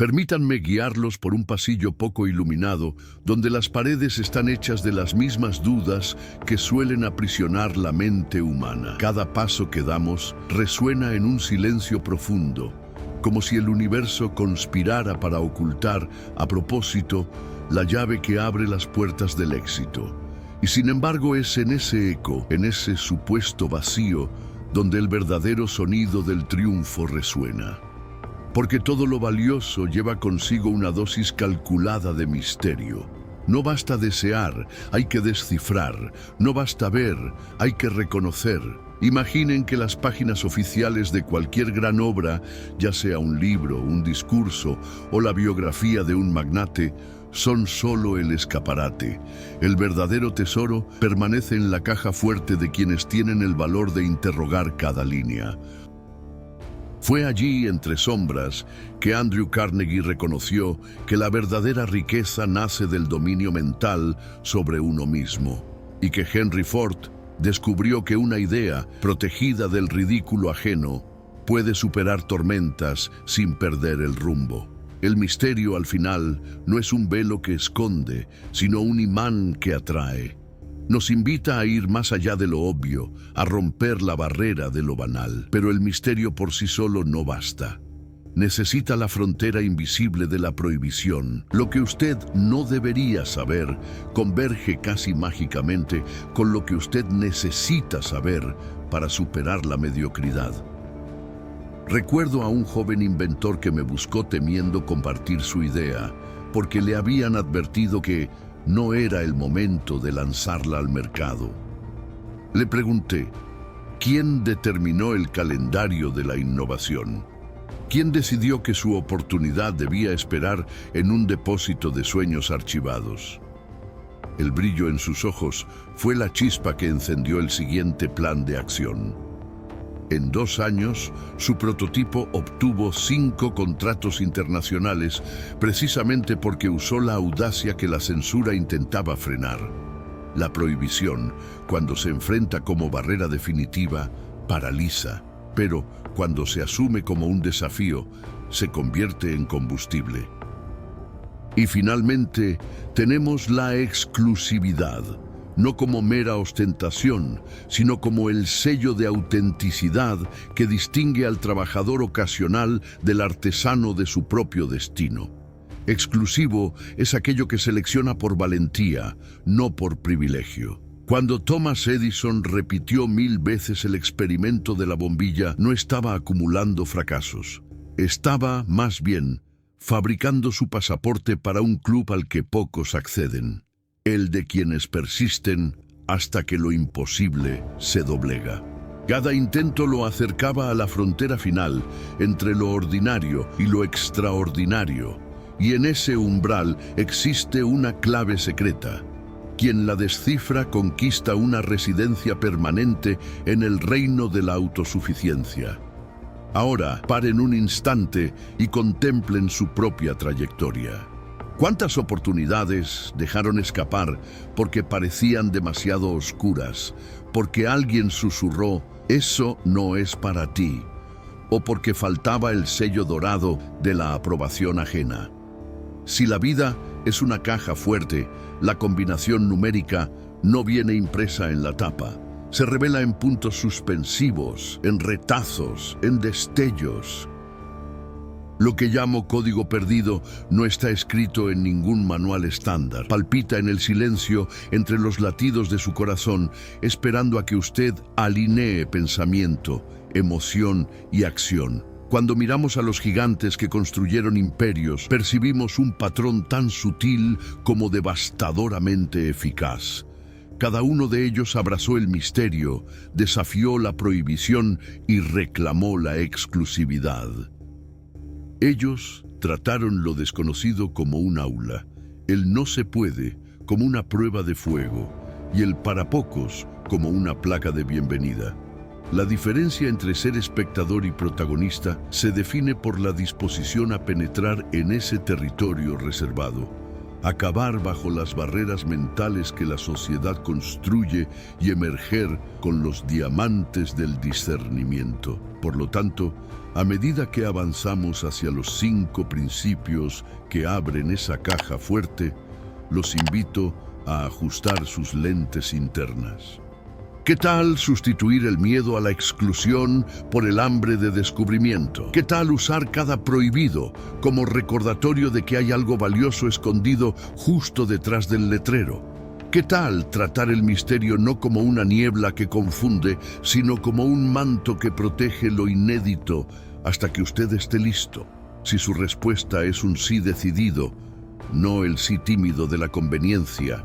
Permítanme guiarlos por un pasillo poco iluminado, donde las paredes están hechas de las mismas dudas que suelen aprisionar la mente humana. Cada paso que damos resuena en un silencio profundo, como si el universo conspirara para ocultar, a propósito, la llave que abre las puertas del éxito. Y sin embargo es en ese eco, en ese supuesto vacío, donde el verdadero sonido del triunfo resuena. Porque todo lo valioso lleva consigo una dosis calculada de misterio. No basta desear, hay que descifrar. No basta ver, hay que reconocer. Imaginen que las páginas oficiales de cualquier gran obra, ya sea un libro, un discurso o la biografía de un magnate, son solo el escaparate. El verdadero tesoro permanece en la caja fuerte de quienes tienen el valor de interrogar cada línea. Fue allí, entre sombras, que Andrew Carnegie reconoció que la verdadera riqueza nace del dominio mental sobre uno mismo, y que Henry Ford descubrió que una idea, protegida del ridículo ajeno, puede superar tormentas sin perder el rumbo. El misterio, al final, no es un velo que esconde, sino un imán que atrae. Nos invita a ir más allá de lo obvio, a romper la barrera de lo banal. Pero el misterio por sí solo no basta. Necesita la frontera invisible de la prohibición. Lo que usted no debería saber converge casi mágicamente con lo que usted necesita saber para superar la mediocridad. Recuerdo a un joven inventor que me buscó temiendo compartir su idea, porque le habían advertido que no era el momento de lanzarla al mercado. Le pregunté, ¿quién determinó el calendario de la innovación? ¿Quién decidió que su oportunidad debía esperar en un depósito de sueños archivados? El brillo en sus ojos fue la chispa que encendió el siguiente plan de acción. En 2 años, su prototipo obtuvo 5 contratos internacionales, precisamente porque usó la audacia que la censura intentaba frenar. La prohibición, cuando se enfrenta como barrera definitiva, paraliza, pero cuando se asume como un desafío, se convierte en combustible. Y finalmente, tenemos la exclusividad. No como mera ostentación, sino como el sello de autenticidad que distingue al trabajador ocasional del artesano de su propio destino. Exclusivo es aquello que selecciona por valentía, no por privilegio. Cuando Thomas Edison repitió 1000 veces el experimento de la bombilla, no estaba acumulando fracasos. Estaba, más bien, fabricando su pasaporte para un club al que pocos acceden. El de quienes persisten hasta que lo imposible se doblega. Cada intento lo acercaba a la frontera final entre lo ordinario y lo extraordinario, y en ese umbral existe una clave secreta. Quien la descifra conquista una residencia permanente en el reino de la autosuficiencia. Ahora, paren un instante y contemplen su propia trayectoria. ¿Cuántas oportunidades dejaron escapar porque parecían demasiado oscuras, porque alguien susurró, eso no es para ti, o porque faltaba el sello dorado de la aprobación ajena? Si la vida es una caja fuerte, la combinación numérica no viene impresa en la tapa. Se revela en puntos suspensivos, en retazos, en destellos. Lo que llamo código perdido no está escrito en ningún manual estándar. Palpita en el silencio entre los latidos de su corazón, esperando a que usted alinee pensamiento, emoción y acción. Cuando miramos a los gigantes que construyeron imperios, percibimos un patrón tan sutil como devastadoramente eficaz. Cada uno de ellos abrazó el misterio, desafió la prohibición y reclamó la exclusividad. Ellos trataron lo desconocido como un aula, el no se puede como una prueba de fuego y el para pocos como una placa de bienvenida. La diferencia entre ser espectador y protagonista se define por la disposición a penetrar en ese territorio reservado. acabar bajo las barreras mentales que la sociedad construye y emerger con los diamantes del discernimiento. Por lo tanto, a medida que avanzamos hacia los 5 principios que abren esa caja fuerte, los invito a ajustar sus lentes internas. ¿Qué tal sustituir el miedo a la exclusión por el hambre de descubrimiento? ¿Qué tal usar cada prohibido como recordatorio de que hay algo valioso escondido justo detrás del letrero? ¿Qué tal tratar el misterio no como una niebla que confunde, sino como un manto que protege lo inédito hasta que usted esté listo? Si su respuesta es un sí decidido, no el sí tímido de la conveniencia,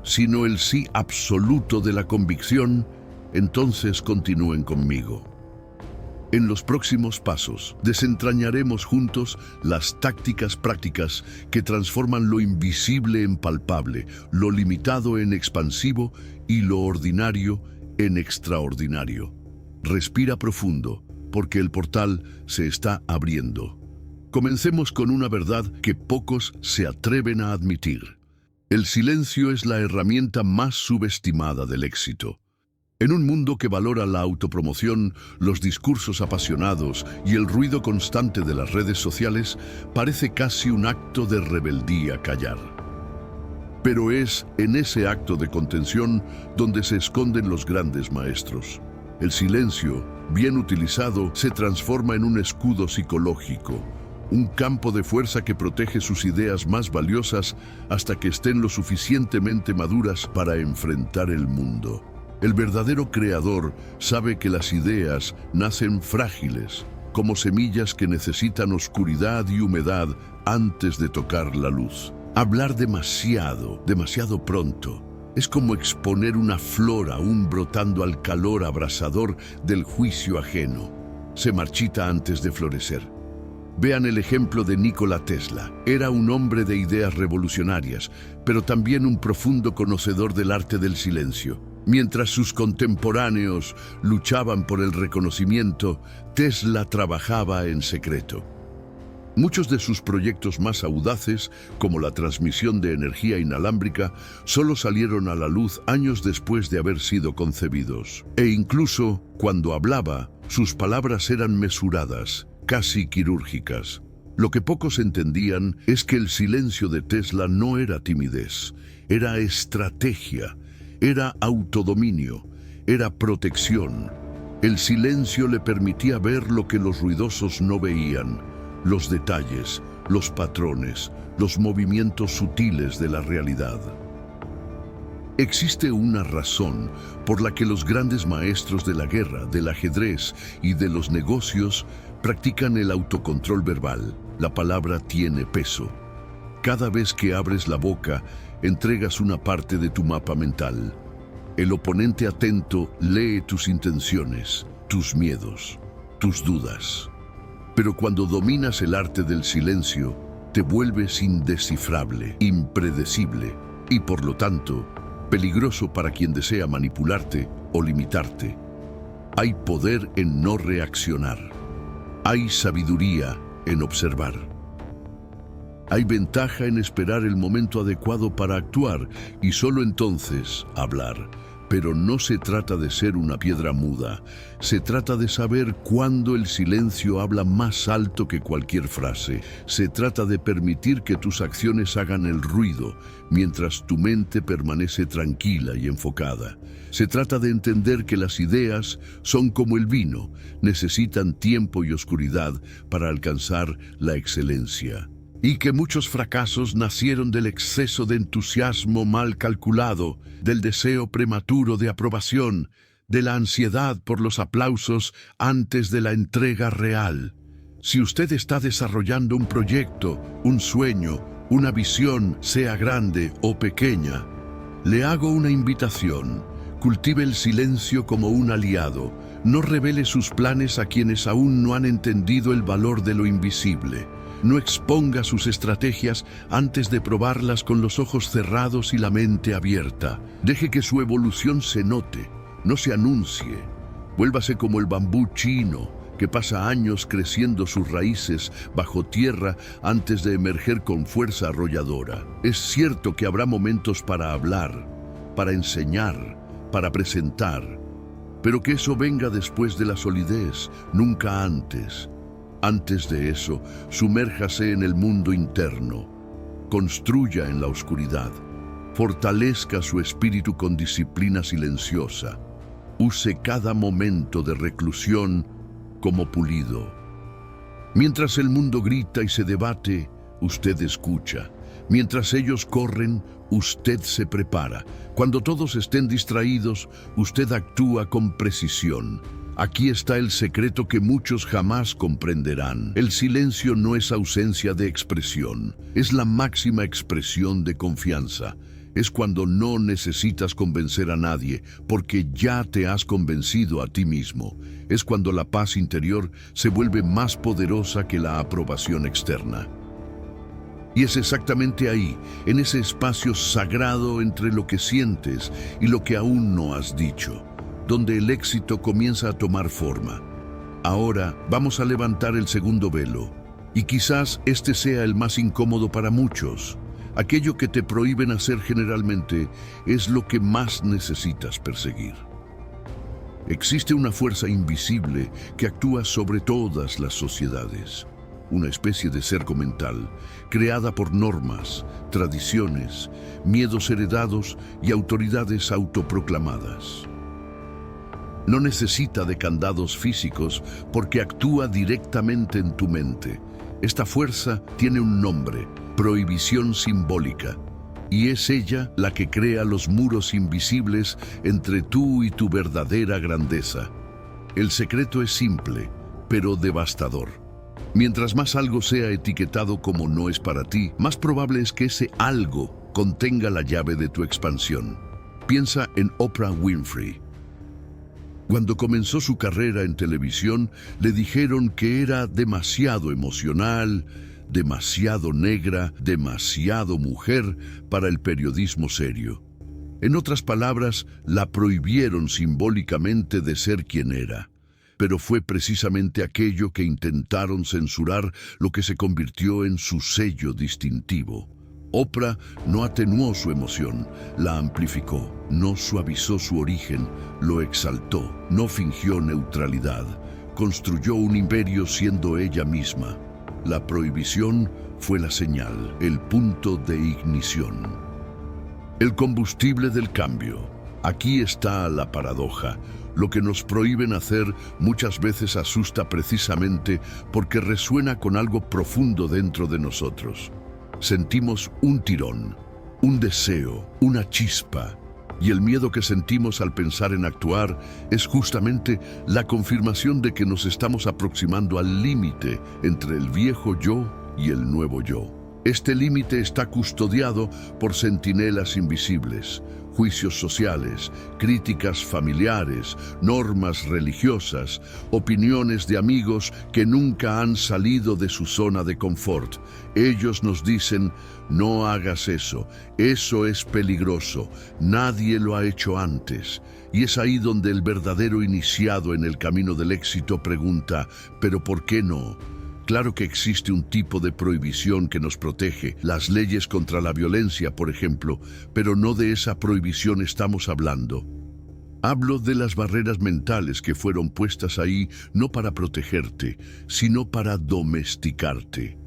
sino el sí absoluto de la convicción, entonces continúen conmigo. En los próximos pasos, desentrañaremos juntos las tácticas prácticas que transforman lo invisible en palpable, lo limitado en expansivo y lo ordinario en extraordinario. Respira profundo, porque el portal se está abriendo. Comencemos con una verdad que pocos se atreven a admitir. El silencio es la herramienta más subestimada del éxito. En un mundo que valora la autopromoción, los discursos apasionados y el ruido constante de las redes sociales, parece casi un acto de rebeldía callar. Pero es en ese acto de contención donde se esconden los grandes maestros. El silencio, bien utilizado, se transforma en un escudo psicológico, un campo de fuerza que protege sus ideas más valiosas hasta que estén lo suficientemente maduras para enfrentar el mundo. El verdadero creador sabe que las ideas nacen frágiles, como semillas que necesitan oscuridad y humedad antes de tocar la luz. Hablar demasiado pronto, es como exponer una flor aún brotando al calor abrasador del juicio ajeno. Se marchita antes de florecer. Vean el ejemplo de Nikola Tesla. Era un hombre de ideas revolucionarias, pero también un profundo conocedor del arte del silencio. Mientras sus contemporáneos luchaban por el reconocimiento, Tesla trabajaba en secreto. Muchos de sus proyectos más audaces, como la transmisión de energía inalámbrica, solo salieron a la luz años después de haber sido concebidos. E incluso, cuando hablaba, sus palabras eran mesuradas, casi quirúrgicas. Lo que pocos entendían es que el silencio de Tesla no era timidez, era estrategia, era autodominio, era protección. El silencio le permitía ver lo que los ruidosos no veían, los detalles, los patrones, los movimientos sutiles de la realidad. Existe una razón por la que los grandes maestros de la guerra, del ajedrez y de los negocios practican el autocontrol verbal. La palabra tiene peso. Cada vez que abres la boca, entregas una parte de tu mapa mental. El oponente atento lee tus intenciones, tus miedos, tus dudas. Pero cuando dominas el arte del silencio, te vuelves indescifrable, impredecible y, por lo tanto, peligroso para quien desea manipularte o limitarte. Hay poder en no reaccionar. Hay sabiduría en observar. Hay ventaja en esperar el momento adecuado para actuar y solo entonces hablar. Pero no se trata de ser una piedra muda. Se trata de saber cuándo el silencio habla más alto que cualquier frase. Se trata de permitir que tus acciones hagan el ruido, mientras tu mente permanece tranquila y enfocada. Se trata de entender que las ideas son como el vino, necesitan tiempo y oscuridad para alcanzar la excelencia. Y que muchos fracasos nacieron del exceso de entusiasmo mal calculado, del deseo prematuro de aprobación, de la ansiedad por los aplausos antes de la entrega real. Si usted está desarrollando un proyecto, un sueño, una visión, sea grande o pequeña, le hago una invitación. Cultive el silencio como un aliado. No revele sus planes a quienes aún no han entendido el valor de lo invisible. No exponga sus estrategias antes de probarlas con los ojos cerrados y la mente abierta. Deje que su evolución se note, no se anuncie. Vuélvase como el bambú chino, que pasa años creciendo sus raíces bajo tierra antes de emerger con fuerza arrolladora. Es cierto que habrá momentos para hablar, para enseñar, para presentar, pero que eso venga después de la solidez, nunca antes. Antes de eso, sumérjase en el mundo interno, construya en la oscuridad, fortalezca su espíritu con disciplina silenciosa, use cada momento de reclusión como pulido. Mientras el mundo grita y se debate, usted escucha. Mientras ellos corren, usted se prepara. Cuando todos estén distraídos, usted actúa con precisión. Aquí está el secreto que muchos jamás comprenderán. El silencio no es ausencia de expresión, es la máxima expresión de confianza. Es cuando no necesitas convencer a nadie, porque ya te has convencido a ti mismo. Es cuando la paz interior se vuelve más poderosa que la aprobación externa. Y es exactamente ahí, en ese espacio sagrado entre lo que sientes y lo que aún no has dicho, donde el éxito comienza a tomar forma. Ahora vamos a levantar el segundo velo, y quizás este sea el más incómodo para muchos. Aquello que te prohíben hacer generalmente es lo que más necesitas perseguir. Existe una fuerza invisible que actúa sobre todas las sociedades, una especie de cerco mental, creada por normas, tradiciones, miedos heredados y autoridades autoproclamadas. No necesita de candados físicos porque actúa directamente en tu mente. Esta fuerza tiene un nombre: prohibición simbólica, y es ella la que crea los muros invisibles entre tú y tu verdadera grandeza. El secreto es simple, pero devastador. Mientras más algo sea etiquetado como no es para ti, más probable es que ese algo contenga la llave de tu expansión. Piensa en Oprah Winfrey. Cuando comenzó su carrera en televisión, le dijeron que era demasiado emocional, demasiado negra, demasiado mujer para el periodismo serio. En otras palabras, la prohibieron simbólicamente de ser quien era. Pero fue precisamente aquello que intentaron censurar lo que se convirtió en su sello distintivo. Oprah no atenuó su emoción, la amplificó, no suavizó su origen, lo exaltó, no fingió neutralidad, construyó un imperio siendo ella misma. La prohibición fue la señal, el punto de ignición. El combustible del cambio. Aquí está la paradoja. Lo que nos prohíben hacer muchas veces asusta precisamente porque resuena con algo profundo dentro de nosotros. Sentimos un tirón, un deseo, una chispa, y el miedo que sentimos al pensar en actuar es justamente la confirmación de que nos estamos aproximando al límite entre el viejo yo y el nuevo yo. Este límite está custodiado por centinelas invisibles, juicios sociales, críticas familiares, normas religiosas, opiniones de amigos que nunca han salido de su zona de confort. Ellos nos dicen: no hagas eso es peligroso, nadie lo ha hecho antes. Y es ahí donde el verdadero iniciado en el camino del éxito pregunta: ¿pero por qué no? Claro que existe un tipo de prohibición que nos protege, las leyes contra la violencia, por ejemplo, pero no de esa prohibición estamos hablando. Hablo de las barreras mentales que fueron puestas ahí no para protegerte, sino para domesticarte.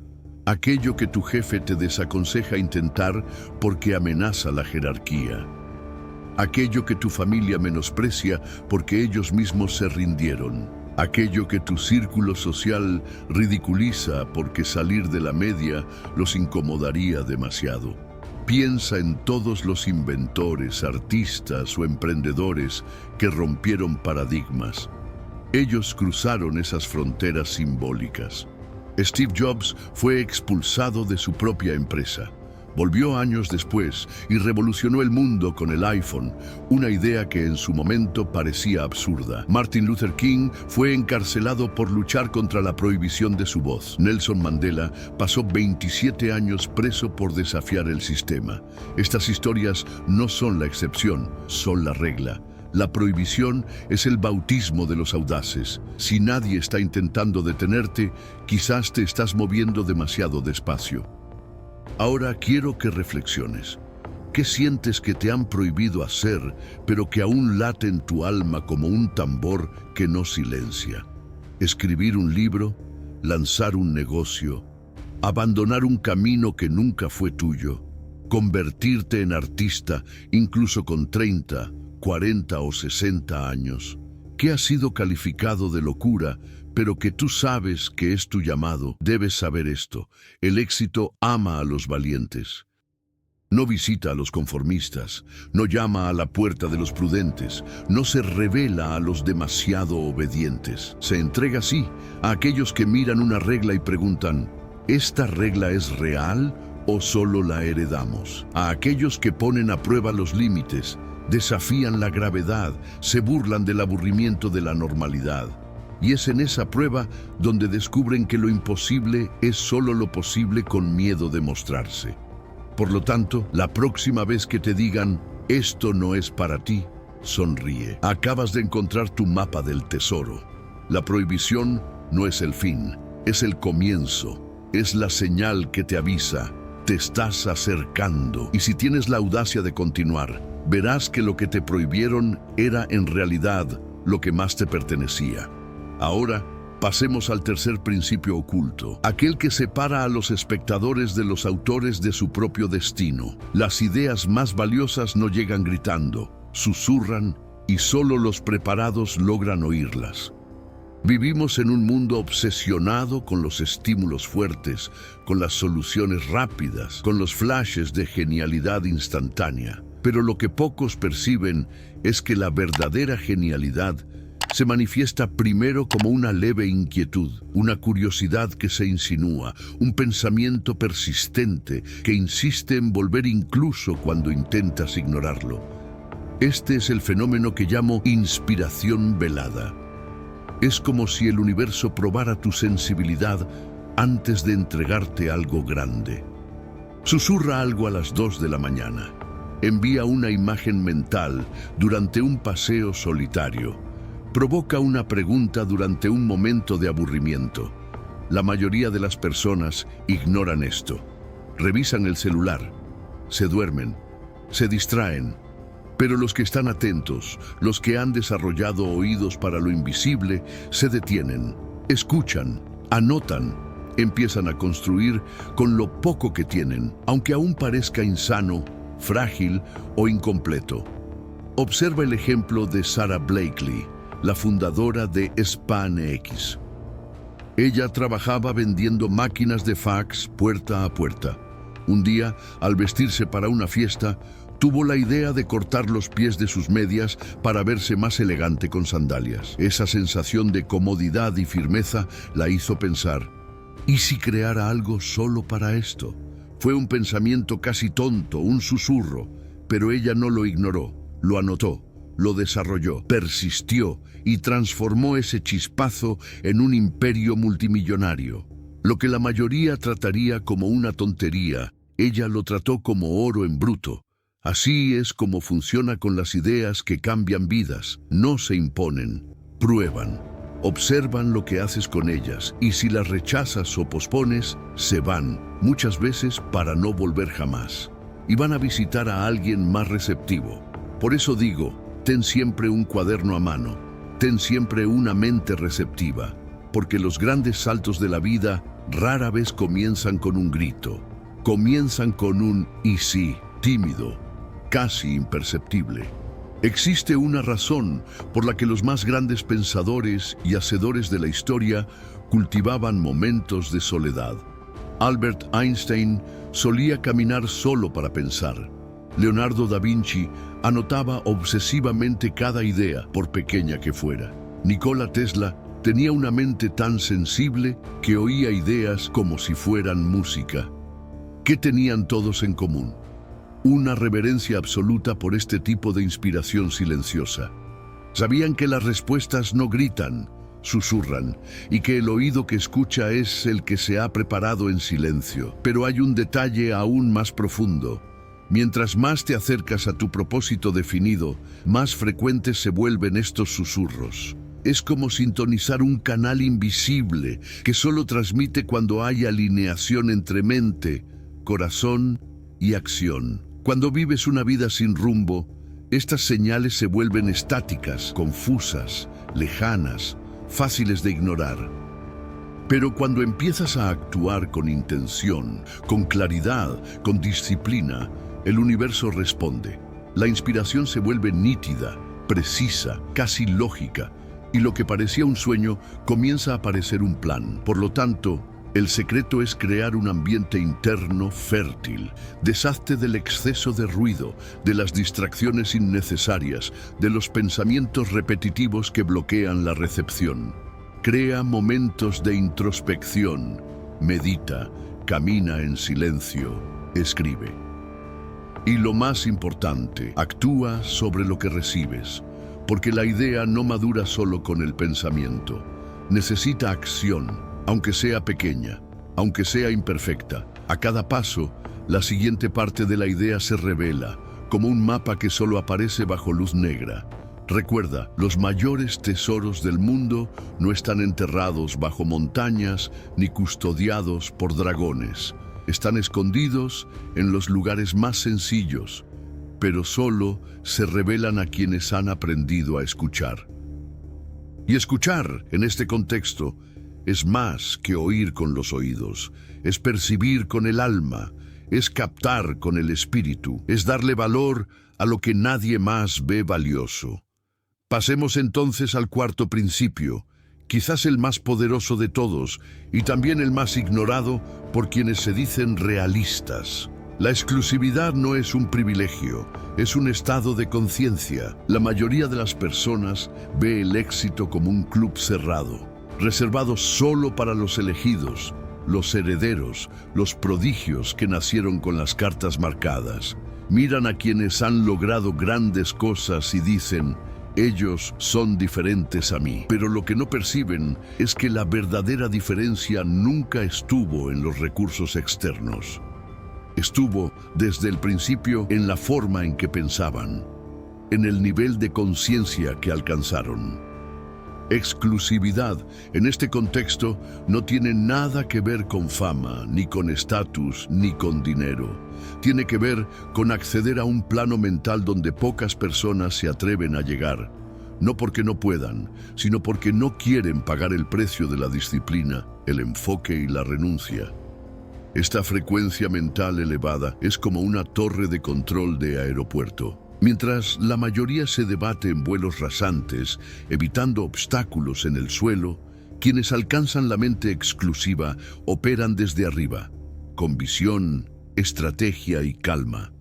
Aquello que tu jefe te desaconseja intentar porque amenaza la jerarquía. Aquello que tu familia menosprecia porque ellos mismos se rindieron. Aquello que tu círculo social ridiculiza porque salir de la media los incomodaría demasiado. Piensa en todos los inventores, artistas o emprendedores que rompieron paradigmas. Ellos cruzaron esas fronteras simbólicas. Steve Jobs fue expulsado de su propia empresa. Volvió años después y revolucionó el mundo con el iPhone, una idea que en su momento parecía absurda. Martin Luther King fue encarcelado por luchar contra la prohibición de su voz. Nelson Mandela pasó 27 años preso por desafiar el sistema. Estas historias no son la excepción, son la regla. La prohibición es el bautismo de los audaces. Si nadie está intentando detenerte, quizás te estás moviendo demasiado despacio. Ahora quiero que reflexiones. ¿Qué sientes que te han prohibido hacer, pero que aún late en tu alma como un tambor que no silencia? Escribir un libro, lanzar un negocio, abandonar un camino que nunca fue tuyo, convertirte en artista incluso con 30, 40 o 60 años. ¿Qué ha sido calificado de locura, pero que tú sabes que es tu llamado? Debes saber esto: el éxito ama a los valientes. No visita a los conformistas, no llama a la puerta de los prudentes, no se revela a los demasiado obedientes. Se entrega sí a aquellos que miran una regla y preguntan: ¿esta regla es real o solo la heredamos? A aquellos que ponen a prueba los límites, desafían la gravedad, se burlan del aburrimiento de la normalidad. Y es en esa prueba donde descubren que lo imposible es solo lo posible con miedo de mostrarse. Por lo tanto, la próxima vez que te digan, esto no es para ti, sonríe. Acabas de encontrar tu mapa del tesoro. La prohibición no es el fin, es el comienzo. Es la señal que te avisa, te estás acercando. Y si tienes la audacia de continuar, verás que lo que te prohibieron era en realidad lo que más te pertenecía. Ahora, pasemos al tercer principio oculto, aquel que separa a los espectadores de los autores de su propio destino. Las ideas más valiosas no llegan gritando, susurran y solo los preparados logran oírlas. Vivimos en un mundo obsesionado con los estímulos fuertes, con las soluciones rápidas, con los flashes de genialidad instantánea. Pero lo que pocos perciben es que la verdadera genialidad se manifiesta primero como una leve inquietud, una curiosidad que se insinúa, un pensamiento persistente que insiste en volver incluso cuando intentas ignorarlo. Este es el fenómeno que llamo inspiración velada. Es como si el universo probara tu sensibilidad antes de entregarte algo grande. Susurra algo a las 2 de la mañana. Envía una imagen mental durante un paseo solitario. Provoca una pregunta durante un momento de aburrimiento. La mayoría de las personas ignoran esto. Revisan el celular, se duermen, se distraen. Pero los que están atentos, los que han desarrollado oídos para lo invisible, se detienen, escuchan, anotan, empiezan a construir con lo poco que tienen, aunque aún parezca insano, frágil o incompleto. Observa el ejemplo de Sara Blakely, la fundadora de SpaceX. Ella trabajaba vendiendo máquinas de fax puerta a puerta. Un día, al vestirse para una fiesta, tuvo la idea de cortar los pies de sus medias para verse más elegante con sandalias. Esa sensación de comodidad y firmeza la hizo pensar, ¿y si creara algo solo para esto? Fue un pensamiento casi tonto, un susurro, pero ella no lo ignoró, lo anotó, lo desarrolló, persistió y transformó ese chispazo en un imperio multimillonario. Lo que la mayoría trataría como una tontería, ella lo trató como oro en bruto. Así es como funciona con las ideas que cambian vidas. No se imponen, prueban, observan lo que haces con ellas y si las rechazas o pospones, se van, muchas veces para no volver jamás. Y van a visitar a alguien más receptivo. Por eso digo, ten siempre un cuaderno a mano, ten siempre una mente receptiva, porque los grandes saltos de la vida rara vez comienzan con un grito, comienzan con un «y sí», tímido, casi imperceptible. Existe una razón por la que los más grandes pensadores y hacedores de la historia cultivaban momentos de soledad. Albert Einstein solía caminar solo para pensar. Leonardo da Vinci anotaba obsesivamente cada idea, por pequeña que fuera. Nikola Tesla tenía una mente tan sensible que oía ideas como si fueran música. ¿Qué tenían todos en común? Una reverencia absoluta por este tipo de inspiración silenciosa. Sabían que las respuestas no gritan, susurran, y que el oído que escucha es el que se ha preparado en silencio. Pero hay un detalle aún más profundo. Mientras más te acercas a tu propósito definido, más frecuentes se vuelven estos susurros. Es como sintonizar un canal invisible que solo transmite cuando hay alineación entre mente, corazón y acción. Cuando vives una vida sin rumbo, estas señales se vuelven estáticas, confusas, lejanas, fáciles de ignorar. Pero cuando empiezas a actuar con intención, con claridad, con disciplina, el universo responde. La inspiración se vuelve nítida, precisa, casi lógica, y lo que parecía un sueño comienza a parecer un plan. Por lo tanto, el secreto es crear un ambiente interno fértil. Deshazte del exceso de ruido, de las distracciones innecesarias, de los pensamientos repetitivos que bloquean la recepción. Crea momentos de introspección, medita, camina en silencio, escribe. Y lo más importante, actúa sobre lo que recibes, porque la idea no madura solo con el pensamiento. Necesita acción, aunque sea pequeña, aunque sea imperfecta. A cada paso, la siguiente parte de la idea se revela, como un mapa que solo aparece bajo luz negra. Recuerda, los mayores tesoros del mundo no están enterrados bajo montañas ni custodiados por dragones. Están escondidos en los lugares más sencillos, pero solo se revelan a quienes han aprendido a escuchar. Y escuchar, en este contexto, es más que oír con los oídos, es percibir con el alma, es captar con el espíritu, es darle valor a lo que nadie más ve valioso. Pasemos entonces al cuarto principio, quizás el más poderoso de todos y también el más ignorado por quienes se dicen realistas. La exclusividad no es un privilegio, es un estado de conciencia. La mayoría de las personas ve el éxito como un club cerrado, reservado solo para los elegidos, los herederos, los prodigios que nacieron con las cartas marcadas. Miran a quienes han logrado grandes cosas y dicen: ellos son diferentes a mí. Pero lo que no perciben es que la verdadera diferencia nunca estuvo en los recursos externos. Estuvo desde el principio en la forma en que pensaban, en el nivel de conciencia que alcanzaron. Exclusividad, en este contexto, no tiene nada que ver con fama, ni con estatus, ni con dinero. Tiene que ver con acceder a un plano mental donde pocas personas se atreven a llegar. No porque no puedan, sino porque no quieren pagar el precio de la disciplina, el enfoque y la renuncia. Esta frecuencia mental elevada es como una torre de control de aeropuerto. Mientras la mayoría se debate en vuelos rasantes, evitando obstáculos en el suelo, quienes alcanzan la mente exclusiva operan desde arriba, con visión, estrategia y calma.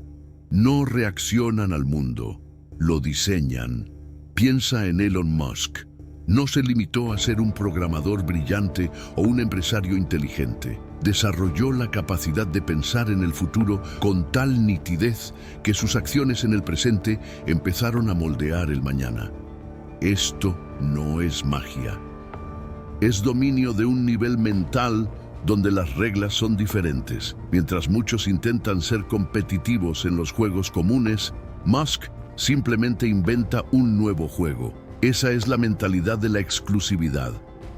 No reaccionan al mundo, lo diseñan. Piensa en Elon Musk. No se limitó a ser un programador brillante o un empresario inteligente. Desarrolló la capacidad de pensar en el futuro con tal nitidez que sus acciones en el presente empezaron a moldear el mañana. Esto no es magia. Es dominio de un nivel mental donde las reglas son diferentes. Mientras muchos intentan ser competitivos en los juegos comunes, Musk simplemente inventa un nuevo juego. Esa es la mentalidad de la exclusividad.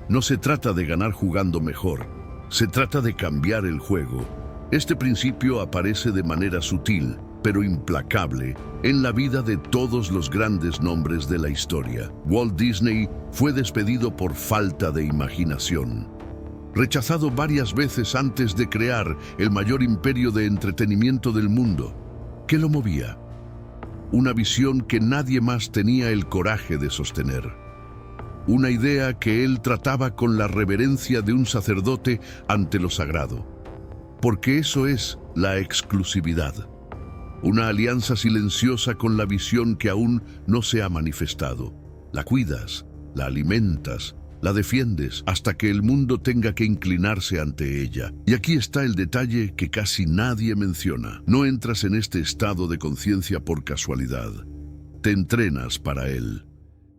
No se trata de ganar jugando mejor, se trata de cambiar el juego. Este principio aparece de manera sutil, pero implacable, en la vida de todos los grandes nombres de la historia. Walt Disney fue despedido por falta de imaginación. Rechazado varias veces antes de crear el mayor imperio de entretenimiento del mundo. ¿Qué lo movía? Una visión que nadie más tenía el coraje de sostener. Una idea que él trataba con la reverencia de un sacerdote ante lo sagrado. Porque eso es la exclusividad. Una alianza silenciosa con la visión que aún no se ha manifestado. La cuidas, la alimentas, la defiendes hasta que el mundo tenga que inclinarse ante ella. Y aquí está el detalle que casi nadie menciona. No entras en este estado de conciencia por casualidad. Te entrenas para él.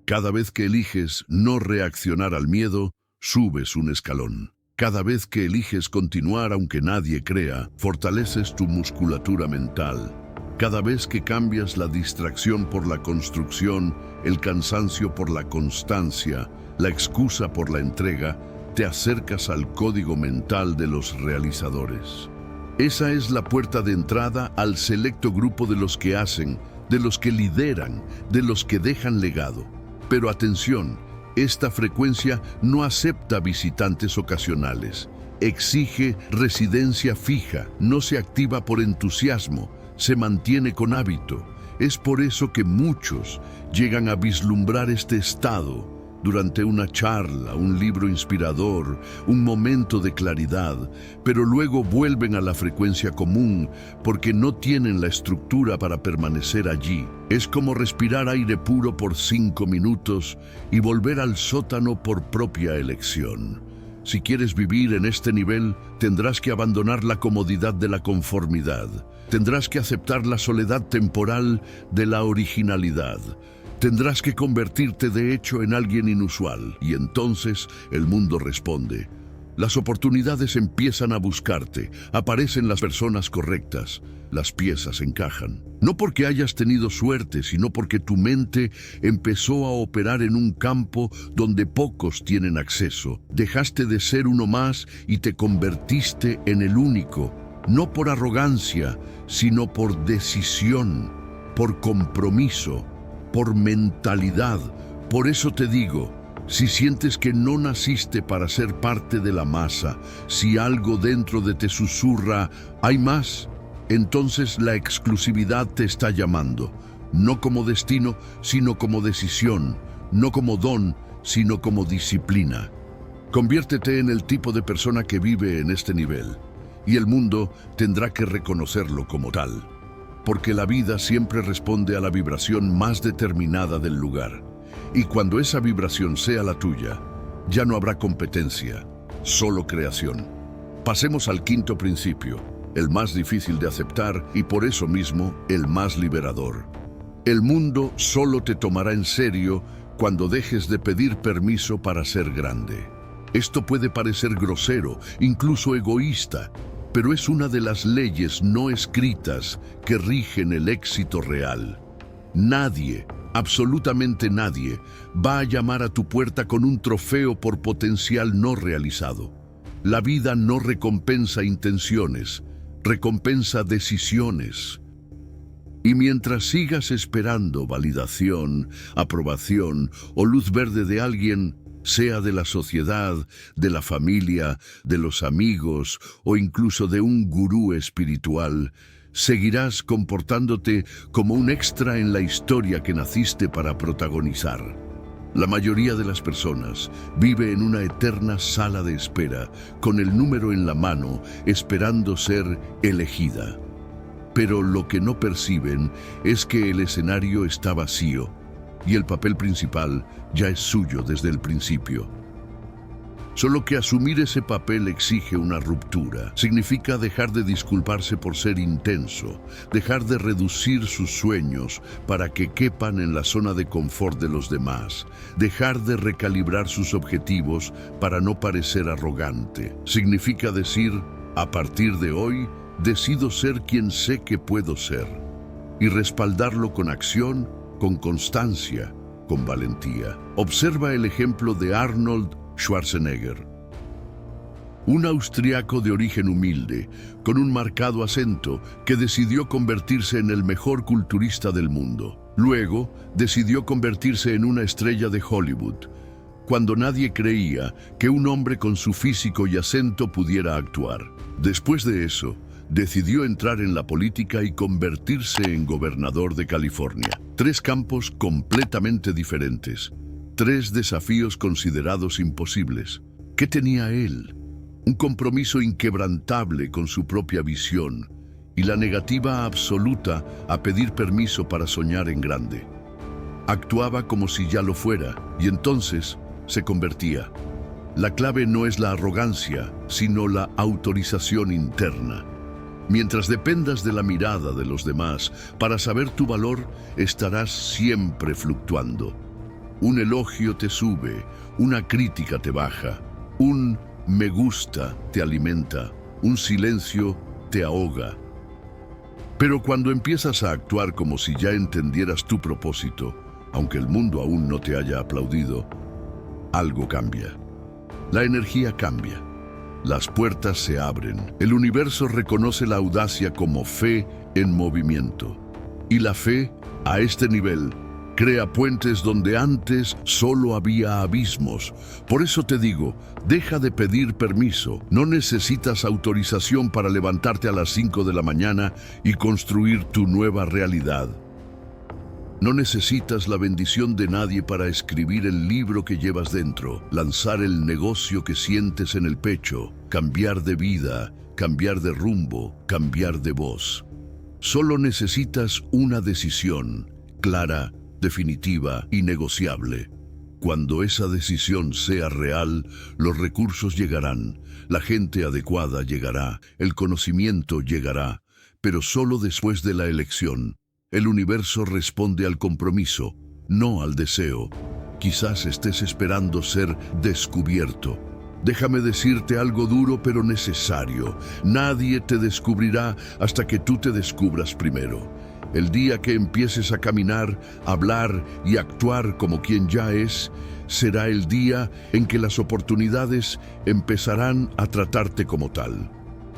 Cada vez que eliges no reaccionar al miedo, subes un escalón. Cada vez que eliges continuar aunque nadie crea, fortaleces tu musculatura mental. Cada vez que cambias la distracción por la construcción, el cansancio por la constancia, la excusa por la entrega, te acercas al código mental de los realizadores. Esa es la puerta de entrada al selecto grupo de los que hacen, de los que lideran, de los que dejan legado. Pero atención, esta frecuencia no acepta visitantes ocasionales. Exige residencia fija, no se activa por entusiasmo, se mantiene con hábito. Es por eso que muchos llegan a vislumbrar este estado durante una charla, un libro inspirador, un momento de claridad, pero luego vuelven a la frecuencia común porque no tienen la estructura para permanecer allí. Es como respirar aire puro por 5 minutos y volver al sótano por propia elección. Si quieres vivir en este nivel, tendrás que abandonar la comodidad de la conformidad. Tendrás que aceptar la soledad temporal de la originalidad. Tendrás que convertirte de hecho en alguien inusual. Y entonces el mundo responde. Las oportunidades empiezan a buscarte. Aparecen las personas correctas. Las piezas encajan. No porque hayas tenido suerte, sino porque tu mente empezó a operar en un campo donde pocos tienen acceso. Dejaste de ser uno más y te convertiste en el único. No por arrogancia, sino por decisión, por compromiso, por mentalidad. Por eso te digo, si sientes que no naciste para ser parte de la masa, si algo dentro de te susurra, hay más, entonces la exclusividad te está llamando, no como destino, sino como decisión, no como don, sino como disciplina. Conviértete en el tipo de persona que vive en este nivel, y el mundo tendrá que reconocerlo como tal, porque la vida siempre responde a la vibración más determinada del lugar, y cuando esa vibración sea la tuya, ya no habrá competencia, solo creación. Pasemos al quinto principio, el más difícil de aceptar y por eso mismo el más liberador. El mundo solo te tomará en serio cuando dejes de pedir permiso para ser grande. Esto puede parecer grosero, incluso egoísta, pero es una de las leyes no escritas que rigen el éxito real. Nadie, absolutamente nadie, va a llamar a tu puerta con un trofeo por potencial no realizado. La vida no recompensa intenciones, recompensa decisiones. Y mientras sigas esperando validación, aprobación o luz verde de alguien, sea de la sociedad, de la familia, de los amigos o incluso de un gurú espiritual, seguirás comportándote como un extra en la historia que naciste para protagonizar. La mayoría de las personas vive en una eterna sala de espera, con el número en la mano, esperando ser elegida. Pero lo que no perciben es que el escenario está vacío y el papel principal ya es suyo desde el principio. Solo que asumir ese papel exige una ruptura. Significa dejar de disculparse por ser intenso, dejar de reducir sus sueños para que quepan en la zona de confort de los demás, dejar de recalibrar sus objetivos para no parecer arrogante. Significa decir, a partir de hoy, decido ser quien sé que puedo ser, y respaldarlo con acción, con constancia, con valentía. Observa el ejemplo de Arnold Schwarzenegger, un austriaco de origen humilde, con un marcado acento, que decidió convertirse en el mejor culturista del mundo. Luego, decidió convertirse en una estrella de Hollywood, cuando nadie creía que un hombre con su físico y acento pudiera actuar. Después de eso, decidió entrar en la política y convertirse en gobernador de California. 3 campos completamente diferentes. 3 desafíos considerados imposibles. ¿Qué tenía él? Un compromiso inquebrantable con su propia visión y la negativa absoluta a pedir permiso para soñar en grande. Actuaba como si ya lo fuera y entonces se convertía. La clave no es la arrogancia, sino la autorización interna. Mientras dependas de la mirada de los demás para saber tu valor, estarás siempre fluctuando. Un elogio te sube, una crítica te baja, un me gusta te alimenta, un silencio te ahoga. Pero cuando empiezas a actuar como si ya entendieras tu propósito, aunque el mundo aún no te haya aplaudido, algo cambia. La energía cambia. Las puertas se abren. El universo reconoce la audacia como fe en movimiento. Y la fe, a este nivel, crea puentes donde antes solo había abismos. Por eso te digo, deja de pedir permiso. No necesitas autorización para levantarte a las 5 de la mañana y construir tu nueva realidad. No necesitas la bendición de nadie para escribir el libro que llevas dentro, lanzar el negocio que sientes en el pecho, cambiar de vida, cambiar de rumbo, cambiar de voz. Solo necesitas una decisión, clara, definitiva y negociable. Cuando esa decisión sea real, los recursos llegarán, la gente adecuada llegará, el conocimiento llegará, pero solo después de la elección. El universo responde al compromiso, no al deseo. Quizás estés esperando ser descubierto. Déjame decirte algo duro pero necesario. Nadie te descubrirá hasta que tú te descubras primero. El día que empieces a caminar, hablar y actuar como quien ya es, será el día en que las oportunidades empezarán a tratarte como tal.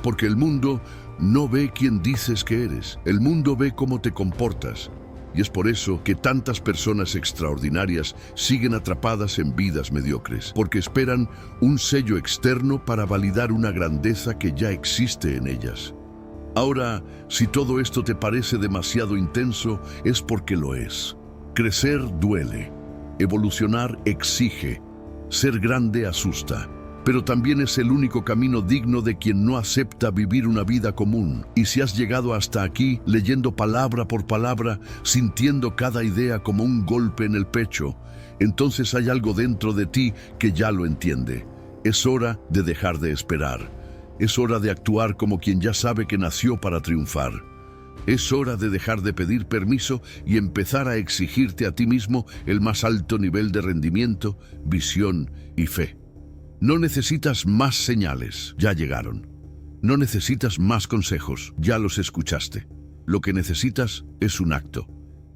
Porque el mundo no ve quién dices que eres, el mundo ve cómo te comportas. Y es por eso que tantas personas extraordinarias siguen atrapadas en vidas mediocres, porque esperan un sello externo para validar una grandeza que ya existe en ellas. Ahora, si todo esto te parece demasiado intenso, es porque lo es. Crecer duele, evolucionar exige, ser grande asusta. Pero también es el único camino digno de quien no acepta vivir una vida común. Y si has llegado hasta aquí, leyendo palabra por palabra, sintiendo cada idea como un golpe en el pecho, entonces hay algo dentro de ti que ya lo entiende. Es hora de dejar de esperar. Es hora de actuar como quien ya sabe que nació para triunfar. Es hora de dejar de pedir permiso y empezar a exigirte a ti mismo el más alto nivel de rendimiento, visión y fe. No necesitas más señales, ya llegaron. No necesitas más consejos, ya los escuchaste. Lo que necesitas es un acto.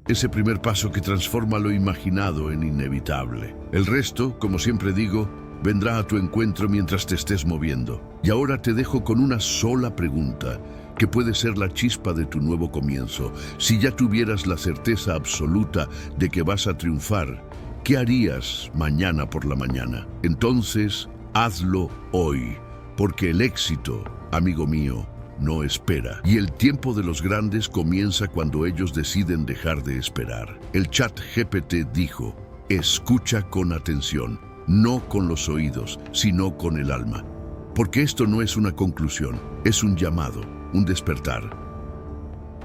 Ese primer paso que transforma lo imaginado en inevitable. El resto, como siempre digo, vendrá a tu encuentro mientras te estés moviendo. Y ahora te dejo con una sola pregunta, que puede ser la chispa de tu nuevo comienzo. Si ya tuvieras la certeza absoluta de que vas a triunfar, ¿qué harías mañana por la mañana? Entonces, hazlo hoy, porque el éxito, amigo mío, no espera. Y el tiempo de los grandes comienza cuando ellos deciden dejar de esperar. El ChatGPT dijo, escucha con atención, no con los oídos, sino con el alma. Porque esto no es una conclusión, es un llamado, un despertar.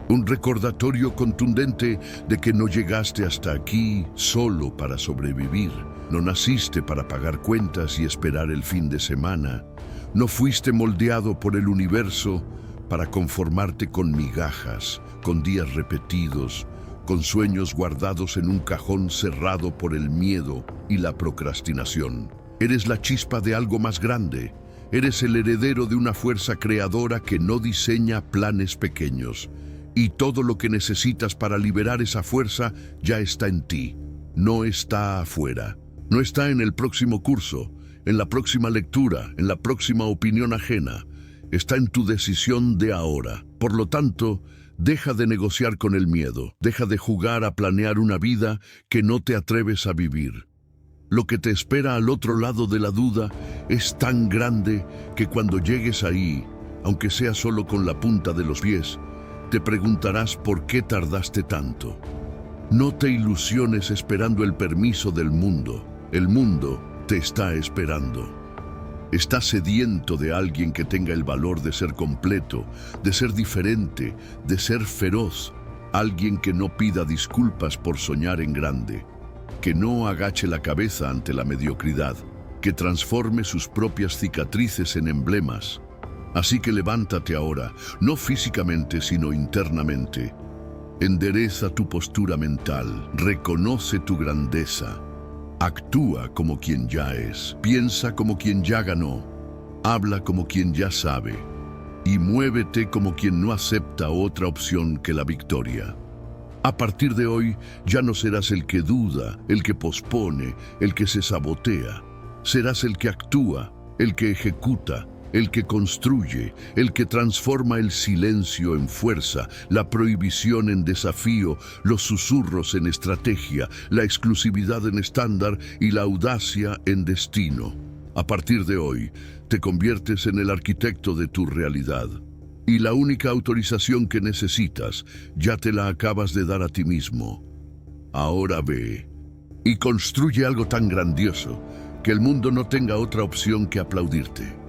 Un recordatorio contundente de que no llegaste hasta aquí solo para sobrevivir. No naciste para pagar cuentas y esperar el fin de semana. No fuiste moldeado por el universo para conformarte con migajas, con días repetidos, con sueños guardados en un cajón cerrado por el miedo y la procrastinación. Eres la chispa de algo más grande. Eres el heredero de una fuerza creadora que no diseña planes pequeños. Y todo lo que necesitas para liberar esa fuerza ya está en ti, no está afuera. No está en el próximo curso, en la próxima lectura, en la próxima opinión ajena. Está en tu decisión de ahora. Por lo tanto, deja de negociar con el miedo. Deja de jugar a planear una vida que no te atreves a vivir. Lo que te espera al otro lado de la duda es tan grande que cuando llegues ahí, aunque sea solo con la punta de los pies, te preguntarás por qué tardaste tanto. No te ilusiones esperando el permiso del mundo. El mundo te está esperando. Está sediento de alguien que tenga el valor de ser completo, de ser diferente, de ser feroz. Alguien que no pida disculpas por soñar en grande, que no agache la cabeza ante la mediocridad, que transforme sus propias cicatrices en emblemas. Así que levántate ahora, no físicamente sino internamente. Endereza tu postura mental, reconoce tu grandeza. Actúa como quien ya es, piensa como quien ya ganó, habla como quien ya sabe. y muévete como quien no acepta otra opción que la victoria. A partir de hoy, ya no serás el que duda, el que pospone, el que se sabotea. Serás el que actúa, el que ejecuta, el que construye, el que transforma el silencio en fuerza, la prohibición en desafío, los susurros en estrategia, la exclusividad en estándar y la audacia en destino. A partir de hoy, te conviertes en el arquitecto de tu realidad. Y la única autorización que necesitas, ya te la acabas de dar a ti mismo. Ahora ve y construye algo tan grandioso que el mundo no tenga otra opción que aplaudirte.